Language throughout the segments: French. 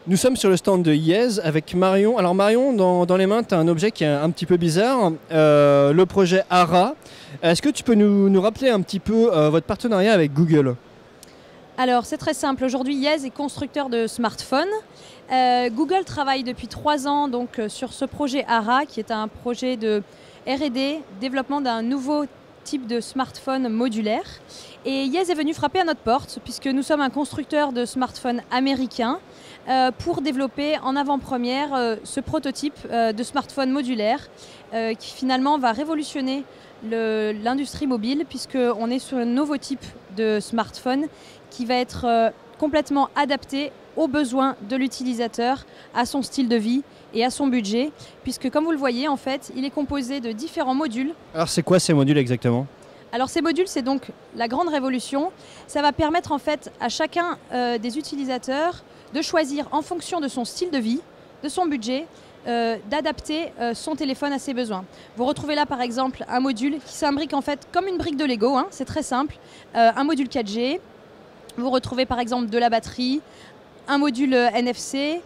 Nous sommes sur le stand de Yes avec Marion. Alors Marion, dans les mains, tu as un objet qui est un petit peu bizarre, le projet ARA. Est-ce que tu peux nous rappeler un petit peu votre partenariat avec Google? Alors c'est très simple, aujourd'hui Yes est constructeur de smartphones. Google travaille depuis 3 ans donc, sur ce projet ARA qui est un projet de R&D, développement d'un nouveau type de smartphone modulaire. Et Yes est venu frapper à notre porte puisque nous sommes un constructeur de smartphones américain pour développer en avant-première ce prototype de smartphone modulaire qui finalement va révolutionner l'industrie mobile puisqu'on est sur un nouveau type de smartphone qui va être complètement adapté aux besoins de l'utilisateur, à son style de vie et à son budget, puisque comme vous le voyez, en fait, il est composé de différents modules. Alors c'est quoi ces modules exactement? Alors ces modules, c'est donc la grande révolution. Ça va permettre en fait à chacun des utilisateurs de choisir en fonction de son style de vie, de son budget, d'adapter son téléphone à ses besoins. Vous retrouvez là par exemple un module qui s'imbrique en fait comme une brique de Lego, hein, c'est très simple, un module 4G. Vous retrouvez par exemple de la batterie, un module NFC,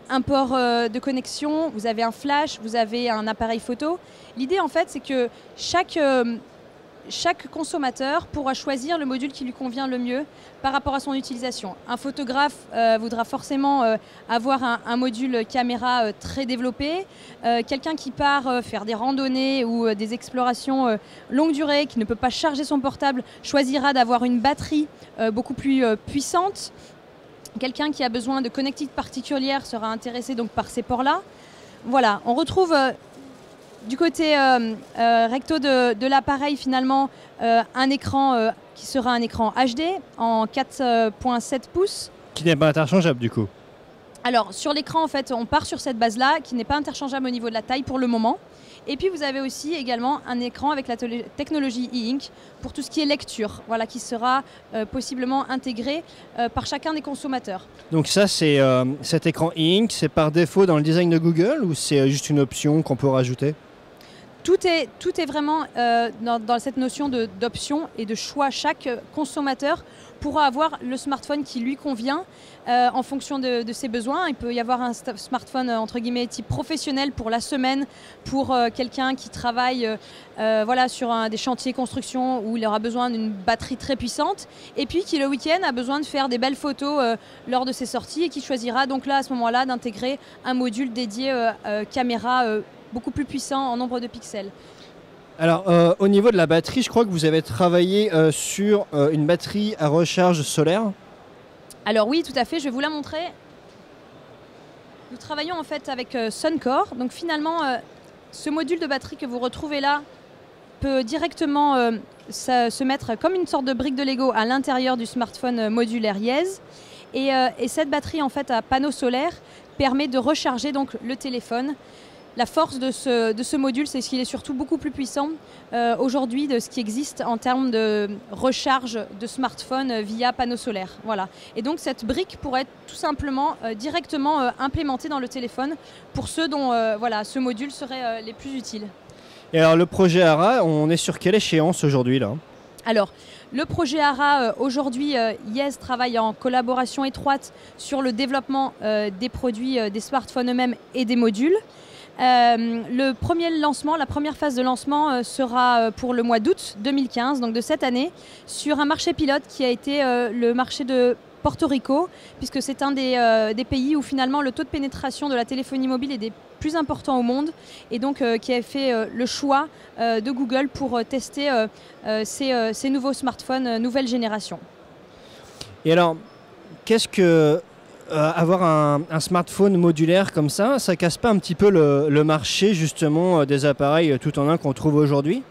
un port de connexion, vous avez un flash, vous avez un appareil photo. L'idée en fait c'est que chaque consommateur pourra choisir le module qui lui convient le mieux par rapport à son utilisation. Un photographe voudra forcément avoir un module caméra très développé. Quelqu'un qui part faire des randonnées ou des explorations longue durée, qui ne peut pas charger son portable, choisira d'avoir une batterie beaucoup plus puissante. Quelqu'un qui a besoin de connectique particulière sera intéressé donc par ces ports-là. Voilà, on retrouve du côté recto de l'appareil finalement un écran qui sera un écran HD en 4,7 pouces. Qui n'est pas interchangeable du coup? Alors sur l'écran en fait on part sur cette base-là qui n'est pas interchangeable au niveau de la taille pour le moment. Et puis vous avez aussi également un écran avec la technologie e-ink pour tout ce qui est lecture, voilà, qui sera possiblement intégré par chacun des consommateurs. Donc ça, c'est cet écran e-ink, c'est par défaut dans le design de Google ou c'est juste une option qu'on peut rajouter? Tout est vraiment dans cette notion d'option et de choix. Chaque consommateur pourra avoir le smartphone qui lui convient en fonction de ses besoins. Il peut y avoir un smartphone entre guillemets type professionnel pour la semaine, pour quelqu'un qui travaille voilà, sur des chantiers construction où il aura besoin d'une batterie très puissante et puis qui le week-end a besoin de faire des belles photos lors de ses sorties et qui choisira donc là à ce moment-là d'intégrer un module dédié caméra beaucoup plus puissant en nombre de pixels. Alors au niveau de la batterie, je crois que vous avez travaillé sur une batterie à recharge solaire. Alors oui, tout à fait, je vais vous la montrer. Nous travaillons en fait avec Suncor. Donc finalement, ce module de batterie que vous retrouvez là peut directement se mettre comme une sorte de brique de Lego à l'intérieur du smartphone modulaire Yes. Et cette batterie en fait à panneau solaire permet de recharger donc le téléphone. La force de ce module, c'est qu'il est surtout beaucoup plus puissant aujourd'hui de ce qui existe en termes de recharge de smartphone via panneau solaire. Voilà. Et donc cette brique pourrait être tout simplement directement implémentée dans le téléphone pour ceux dont voilà, ce module serait les plus utiles. Et alors le projet ARA, on est sur quelle échéance aujourd'hui là? Alors, le projet ARA, aujourd'hui, Yes travaille en collaboration étroite sur le développement des produits, des smartphones eux-mêmes et des modules. Le premier lancement, la première phase de lancement sera pour le mois d'août 2015, donc de cette année, sur un marché pilote qui a été le marché de Porto Rico, puisque c'est un des pays où finalement le taux de pénétration de la téléphonie mobile est des plus importants au monde et donc qui a fait le choix de Google pour tester ces nouveaux smartphones nouvelle génération. Et alors, qu'est-ce que avoir un smartphone modulaire comme ça casse pas un petit peu le marché justement des appareils tout en un qu'on trouve aujourd'hui?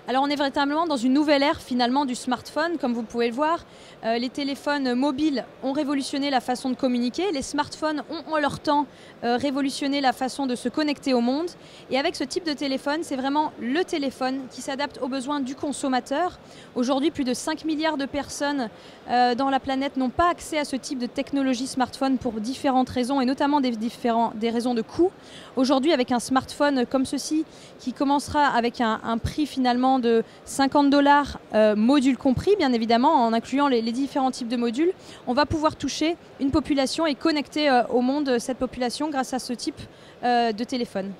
Alors on est véritablement dans une nouvelle ère finalement du smartphone, comme vous pouvez le voir. Les téléphones mobiles ont révolutionné la façon de communiquer, les smartphones ont en leur temps révolutionné la façon de se connecter au monde. Et avec ce type de téléphone, c'est vraiment le téléphone qui s'adapte aux besoins du consommateur. Aujourd'hui, plus de 5 milliards de personnes dans la planète n'ont pas accès à ce type de technologie smartphone pour différentes raisons et notamment des raisons de coût. Aujourd'hui, avec un smartphone comme ceci qui commencera avec un prix finalement abonnement de 50 $, modules compris, bien évidemment, en incluant les différents types de modules, on va pouvoir toucher une population et connecter au monde cette population grâce à ce type de téléphone.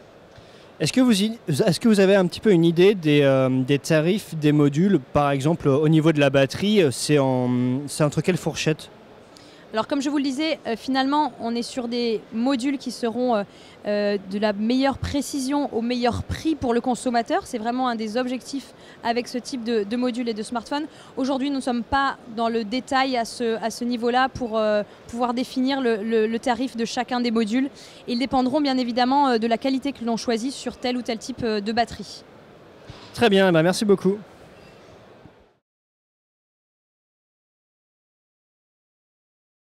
Est-ce que vous avez un petit peu une idée des tarifs des modules, par exemple au niveau de la batterie, c'est entre quelle fourchette? Alors comme je vous le disais, finalement on est sur des modules qui seront de la meilleure précision au meilleur prix pour le consommateur. C'est vraiment un des objectifs avec ce type de module et de smartphone. Aujourd'hui nous ne sommes pas dans le détail à ce niveau-là pour pouvoir définir le tarif de chacun des modules. Ils dépendront bien évidemment de la qualité que l'on choisit sur tel ou tel type de batterie. Très bien, merci beaucoup.